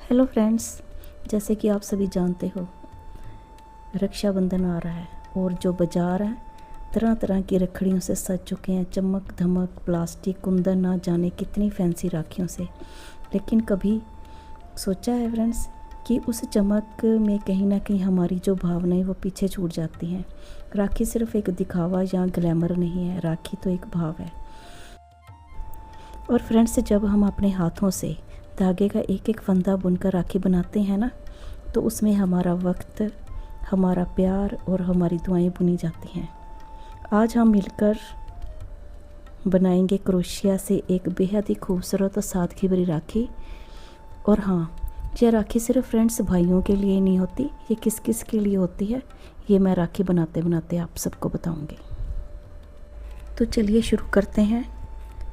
Hello friends, जैसे कि आप सभी जानते हो रक्षाबंधन आ रहा है और जो बाज़ार है तरह तरह की रखड़ियों से सज चुके हैं। चमक धमक प्लास्टिक कुंदन ना जाने कितनी फैंसी राखियों से। लेकिन कभी सोचा है फ्रेंड्स कि उस चमक में कहीं ना कहीं हमारी जो भावनाएं वो पीछे छूट जाती हैं। राखी सिर्फ एक दिखावा या ग्लैमर नहीं है, राखी तो एक भाव है। और फ्रेंड्स, जब हम अपने हाथों से धागे का एक एक फंदा बुनकर राखी बनाते हैं ना, तो उसमें हमारा वक्त, हमारा प्यार और हमारी दुआएं बुनी जाती हैं। आज हम मिलकर बनाएंगे क्रोशिया से एक बेहद ही खूबसूरत और सादगी भरी राखी। और हाँ, यह राखी सिर्फ फ्रेंड्स भाइयों के लिए नहीं होती, ये किस किस के लिए होती है ये मैं राखी बनाते बनाते आप सबको बताऊंगी। तो चलिए शुरू करते हैं।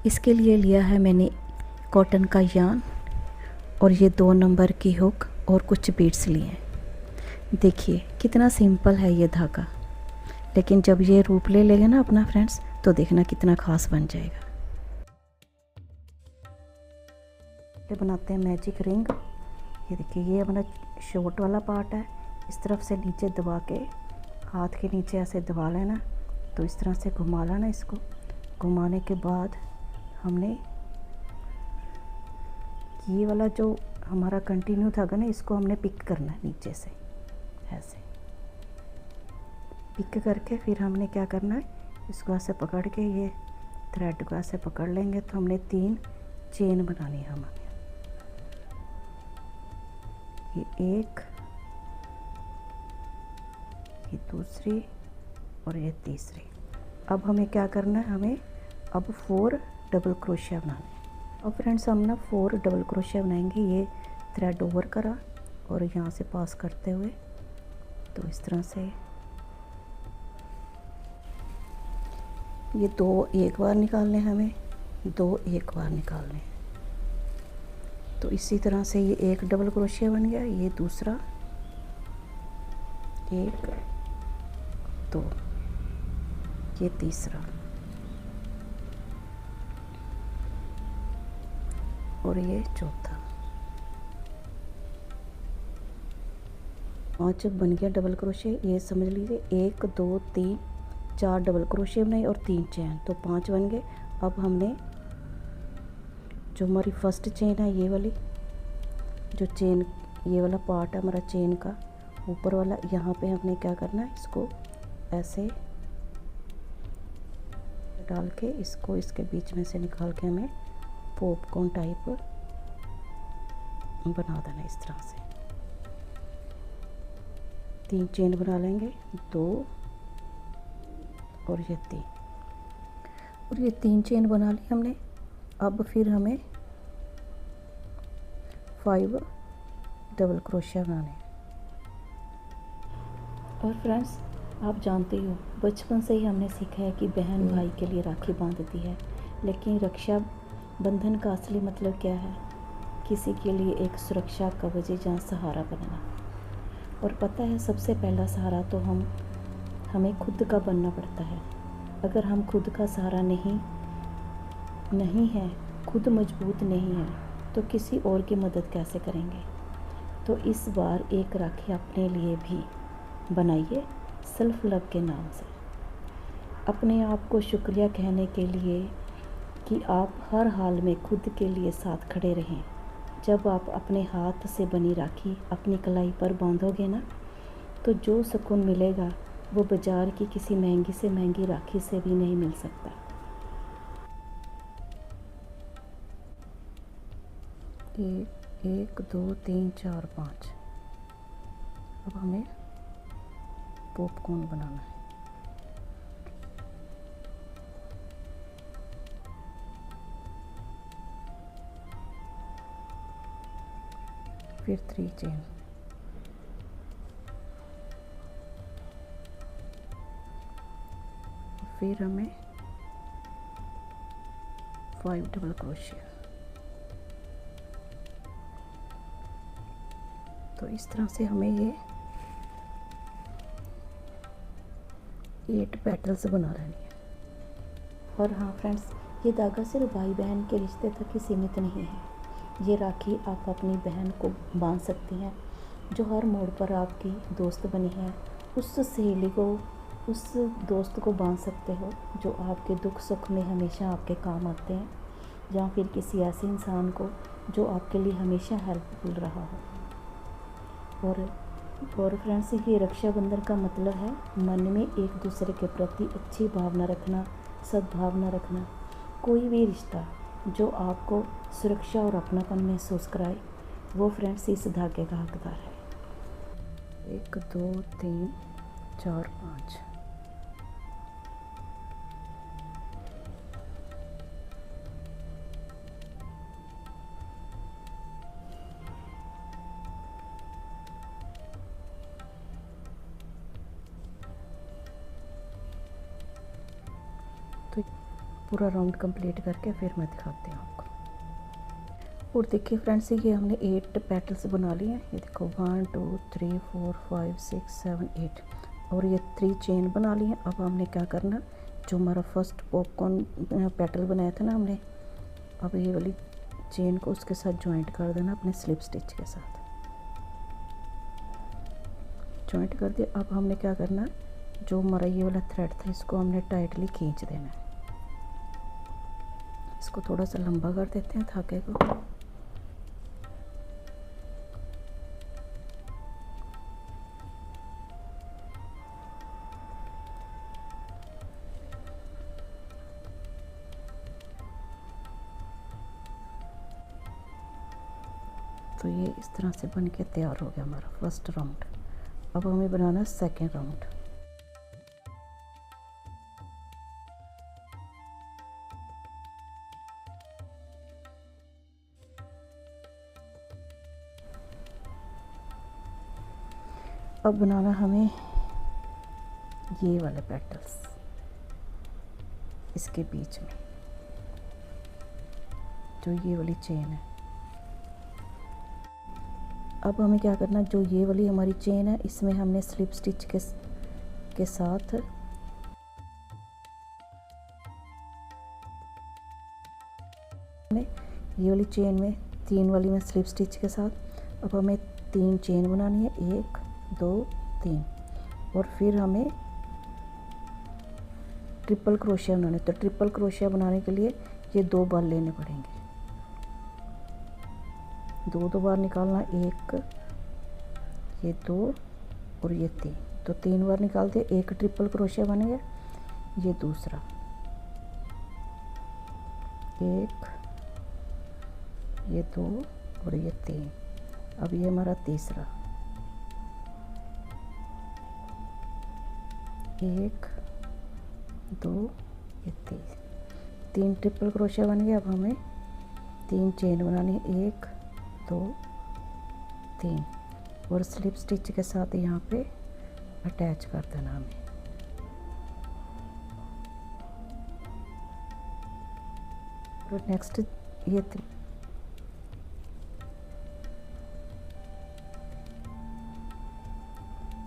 इसके लिए लिया है मैंने कॉटन का यान और ये 2 नंबर की हुक और कुछ बीड्स लिए हैं। देखिए कितना सिंपल है ये धागा, लेकिन जब ये रूप ले लेगा ना अपना फ्रेंड्स, तो देखना कितना खास बन जाएगा। ये बनाते हैं मैजिक रिंग। ये देखिए, ये अपना शॉर्ट वाला पार्ट है। इस तरफ से नीचे दबा के हाथ के नीचे ऐसे दबा लेना, तो इस तरह से घुमा लेना। इसको घुमाने के बाद हमने ये वाला जो हमारा कंटिन्यू धागा ना, इसको हमने पिक करना है नीचे से ऐसे पिक करके फिर हमने क्या करना है, इसको ऐसे पकड़ के ये थ्रेड को ऐसे पकड़ लेंगे। तो हमने 3 चेन बनानी है हमारे। ये एक, ये दूसरी और ये तीसरी। अब हमें क्या करना है, हमें अब 4 डबल क्रोशिया बनाना है। अब फ्रेंड्स हम ना 4 डबल क्रोशिया बनाएंगे। ये थ्रेड ओवर करा और यहाँ से पास करते हुए, तो इस तरह से ये 2 एक बार निकालने हैं हमें, 2 एक बार निकालने हैं। तो इसी तरह से ये एक डबल क्रोशिया बन गया, ये दूसरा 1 2, ये तीसरा और ये चौथा। 5 बन गया डबल क्रोशिया। ये समझ लीजिए 1 2 3 4 डबल क्रोशिया बनाई और 3 चेन, तो 5 बन गए। अब हमने जो हमारी फर्स्ट चेन है, ये वाली जो चेन, ये वाला पार्ट है हमारा चेन का ऊपर वाला, यहाँ पे हमने क्या करना है, इसको ऐसे डाल के इसको इसके बीच में से निकाल के हमें पॉपकॉर्न टाइप बना देना। इस तरह से 3 चेन बना लेंगे, 2 और ये 3, और ये 3 चेन बना ली हमने। अब फिर हमें 5 डबल क्रोशिया बनाने हैं। और फ्रेंड्स, आप जानते हो बचपन से ही हमने सीखा है कि बहन भाई के लिए राखी बांधती है। लेकिन रक्षा बंधन का असली मतलब क्या है? किसी के लिए एक सुरक्षा कवच या सहारा बनना। और पता है, सबसे पहला सहारा तो हमें खुद का बनना पड़ता है। अगर हम खुद का सहारा नहीं है, खुद मजबूत नहीं है, तो किसी और की मदद कैसे करेंगे? तो इस बार एक राखी अपने लिए भी बनाइए, सेल्फ लव के नाम से। अपने आप को शुक्रिया कहने के लिए कि आप हर हाल में खुद के लिए साथ खड़े रहें। जब आप अपने हाथ से बनी राखी अपनी कलाई पर बांधोगे ना, तो जो सुकून मिलेगा वो बाज़ार की किसी महंगी से महंगी राखी से भी नहीं मिल सकता। एक 2 3 4 5। अब हमें पॉपकॉर्न बनाना है। फिर 3 चेन, फिर हमें 5 डबल क्रोशिया। तो इस तरह से हमें ये 8 पेटल्स बना लेनी है। और हाँ फ्रेंड्स, ये धागा सिर्फ भाई बहन के रिश्ते तक ही सीमित नहीं है। ये राखी आप अपनी बहन को बांध सकती हैं जो हर मोड़ पर आपकी दोस्त बनी है। उस सहेली को, उस दोस्त को बांध सकते हो जो आपके दुख सुख में हमेशा आपके काम आते हैं, या फिर किसी ऐसे इंसान को जो आपके लिए हमेशा हेल्पफुल रहा हो। और फ्रेंड्स, ये रक्षाबंधन का मतलब है मन में एक दूसरे के प्रति अच्छी भावना रखना, सद्भावना रखना। कोई भी रिश्ता जो आपको सुरक्षा और अपनापन महसूस कराए, वो फ्रेंड्स इस धागे का हकदार है। 1 2 3 4 5। तो पूरा राउंड कंप्लीट करके फिर मैं दिखाती हूँ आपको। और देखिए फ्रेंड्स, ये हमने 8 पेटल्स बना लिए हैं। ये देखो 1 2 3 4 5 6 7 8, और ये 3 चेन बना लिए हैं। अब हमने क्या करना, जो हमारा फर्स्ट पॉपकॉर्न पेटल बनाया था ना हमने, अब ये वाली चेन को उसके साथ ज्वाइंट कर देना अपने स्लिप स्टिच के साथ। ज्वाइंट कर दिया। अब हमने क्या करना, जो हमारा ये वाला थ्रेड था इसको हमने टाइटली खींच देना है। इसको थोड़ा सा लंबा कर देते हैं धागे को। तो ये इस तरह से बन के तैयार हो गया हमारा फर्स्ट राउंड। अब हमें बनाना है सेकेंड राउंड। अब बनाना हमें ये वाले पेटल्स इसके बीच में, जो ये वाली चेन है। अब हमें क्या करना, जो ये वाली हमारी चेन है इसमें हमने स्लिप स्टिच के साथ ये वाली चेन में 3 वाली में स्लिप स्टिच के साथ अब हमें 3 चेन बनानी है, 1 2 3, और फिर हमें ट्रिपल क्रोशिया बनाने। तो ट्रिपल क्रोशिया बनाने के लिए ये 2 बार लेने पड़ेंगे, 2 बार निकालना, 1 ये 2 और ये 3, तो 3 बार निकाल दिए, 1 ट्रिपल क्रोशिया बनेगा। ये दूसरा 1, ये 2 और ये 3। अब ये हमारा तीसरा 1 2 ये 3 ट्रिपल क्रोशिया बन गया। अब हमें 3 चेन बनानी है, 1 2 3, और स्लिप स्टिच के साथ यहाँ पे अटैच कर देना हमें। और नेक्स्ट ये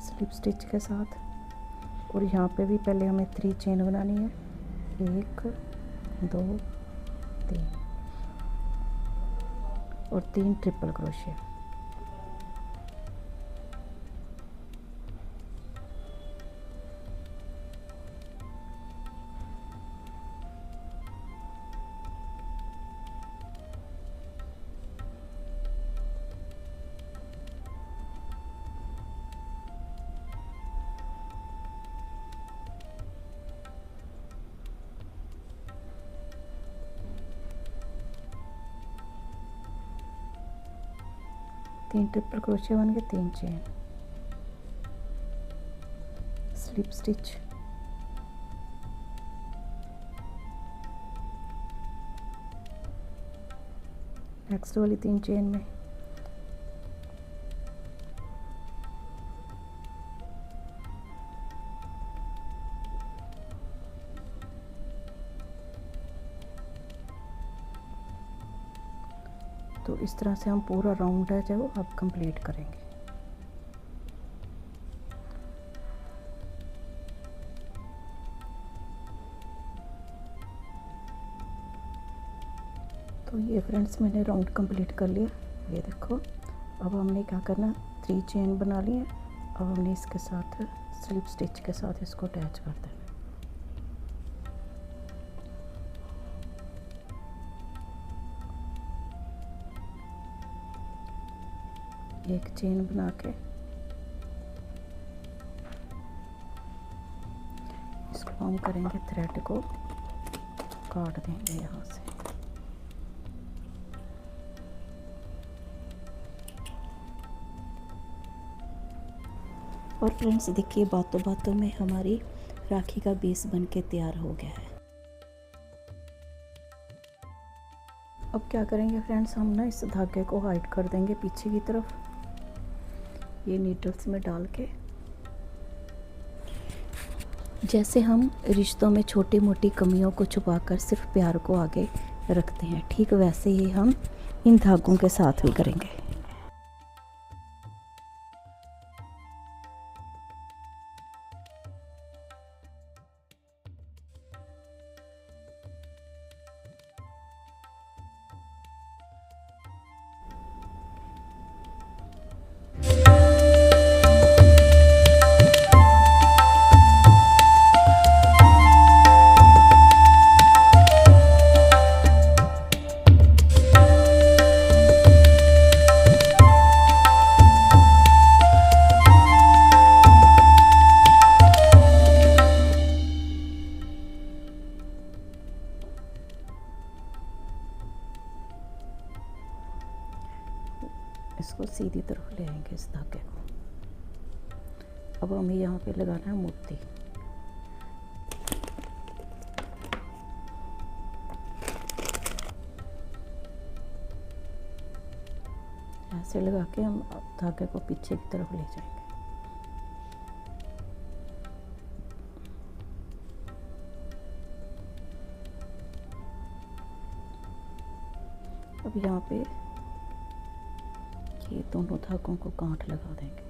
स्लिप स्टिच के साथ, और यहाँ पे भी पहले हमें 3 चेन बनानी है, 1 2 3, और 3 ट्रिपल क्रोशिया। तीन ट्रिपल क्रोशिया बन गए, 3 चेन, स्लिप स्टिच, नेक्स्ट वाली 3 चेन में तो इस तरह से हम पूरा राउंड है जो अब कंप्लीट करेंगे। तो ये ये फ्रेंड्स मैंने राउंड कंप्लीट कर लिया, ये देखो। अब हमने क्या करना, 3 चेन बना लिए। अब हमने इसके साथ स्लिप स्टिच के साथ इसको अटैच कर देना। एक चेन बना के इसको हम करेंगे, थ्रेड को काट देंगे यहाँ से। और फ्रेंड्स देखिए, बातों बातों में हमारी राखी का बेस बन के तैयार हो गया है। अब क्या करेंगे फ्रेंड्स, हम ना इस धागे को हाइड कर देंगे पीछे की तरफ, ये नीडल्स में डाल के। जैसे हम रिश्तों में छोटी मोटी कमियों को छुपाकर सिर्फ प्यार को आगे रखते हैं, ठीक वैसे ही हम इन धागों के साथ भी करेंगे। इसको सीधी तरफ ले आएंगे इस धागे को। अब हमें यहाँ पे लगाना है मोती। ऐसे लगा के हम धागे को पीछे की तरफ ले जाएंगे। अब यहाँ पे ये दोनों धागों को गांठ लगा देंगे।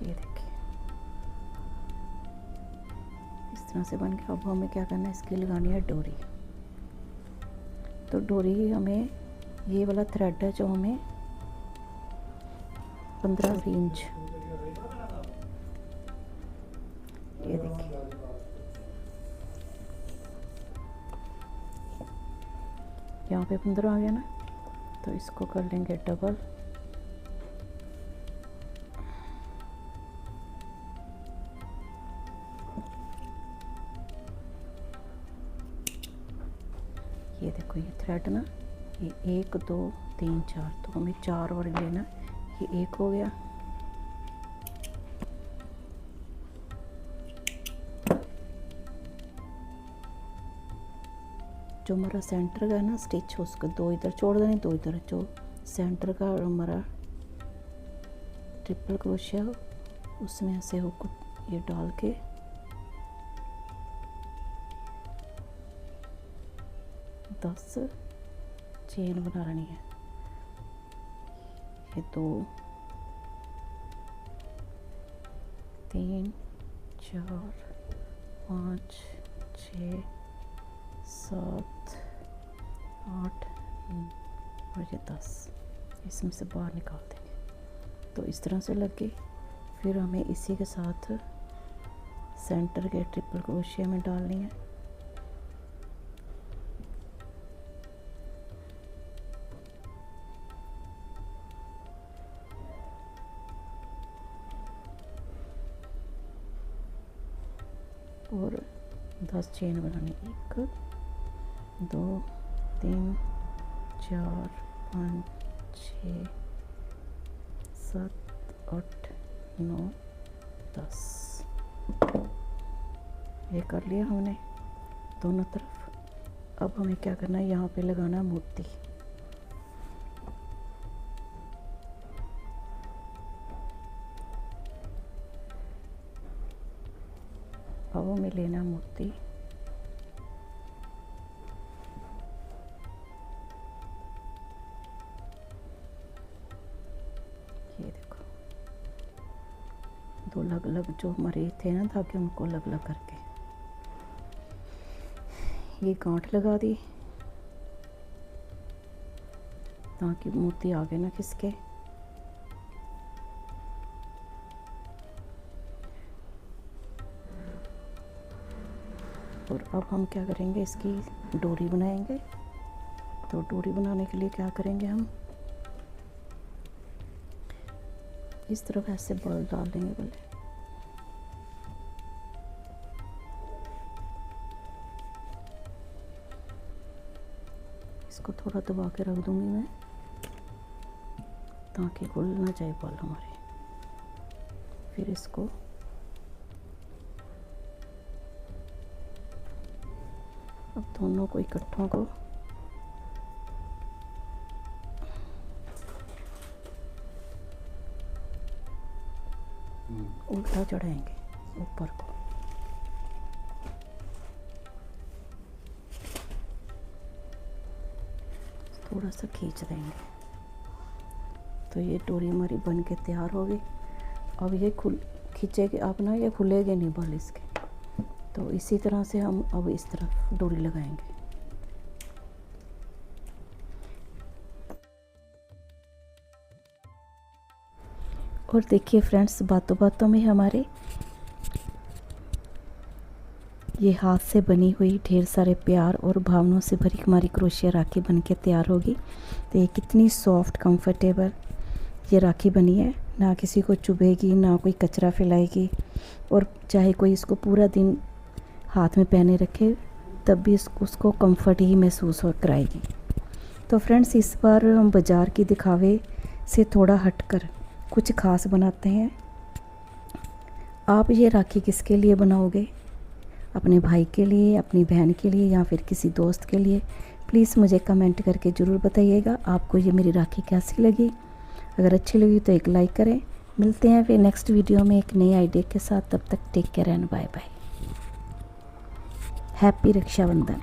ये देखिए, इस तरह से बन गया। अब हमें क्या करना है, इसकी लगानी है डोरी। तो डोरी हमें, ये वाला थ्रेड है जो हमें 15 इंच, ये देखिए, यहाँ पे 15 आ गया ना, तो इसको कर लेंगे डबल। ये देखो, ये थ्रेड ना, ये 1 2 3 4, तो हमें 4 और लेना। ये 1 हो गया, जो हमारा सेंटर का है ना स्टिच, उसका 2 इधर छोड़ देने, 2 इधर। जो सेंटर का हमारा ट्रिपल क्रोशिया, उसमें ऐसे हुक ये डाल के दस चेन बना लेनी है। ये 2 3 4 5 6 7 8 और ये 10, इसमें से बाहर निकाल देंगे। तो इस तरह से लगे। फिर हमें इसी के साथ सेंटर के ट्रिपल क्रोशिया में डालनी है। और 10 चेन बनानी, 1 2 3 4 5 6 7 8 9 10। ये कर लिया हमने दोनों तरफ। अब हमें क्या करना है, यहाँ पे लगाना मोती। अब हमें लेना मोती, दो अलग अलग जो हमारे थे ना धागे उनको अलग अलग करके ये गांठ लगा दी ताकि मोती आगे ना खिसके। और अब हम क्या करेंगे, इसकी डोरी बनाएंगे। तो डोरी बनाने के लिए क्या करेंगे, हम इस तरफ ऐसे बल डाल देंगे पहले। इसको थोड़ा दबा के रख दूंगी मैं ताकि खुल ना जाए बल हमारे। फिर इसको अब दोनों को इकट्ठों को उल्टा चढ़ाएंगे ऊपर को। थोड़ा सा खींच देंगे तो ये डोरी हमारी बन के तैयार हो गई। अब ये खींचेगी अब ना, ये खुलेगे नहीं बल इसके। तो इसी तरह से हम अब इस तरफ डोरी लगाएंगे। और देखिए फ्रेंड्स, बातों बातों में हमारे ये हाथ से बनी हुई ढेर सारे प्यार और भावनाओं से भरी हमारी क्रोशिया राखी बन के तैयार होगी। तो ये कितनी सॉफ्ट कंफर्टेबल ये राखी बनी है, ना किसी को चुभेगी ना कोई कचरा फैलाएगी। और चाहे कोई इसको पूरा दिन हाथ में पहने रखे तब भी उसको कंफर्ट ही महसूस हो कराएगी। तो फ्रेंड्स, इस बार हम बाज़ार की दिखावे से थोड़ा हटकर कुछ खास बनाते हैं। आप ये राखी किसके लिए बनाओगे? अपने भाई के लिए, अपनी बहन के लिए या फिर किसी दोस्त के लिए? प्लीज़ मुझे कमेंट करके ज़रूर बताइएगा आपको ये मेरी राखी कैसी लगी। अगर अच्छी लगी तो एक लाइक करें। मिलते हैं फिर नेक्स्ट वीडियो में एक नई आइडिया के साथ। तब तक take care and bye bye. Happy Rakshabandhan.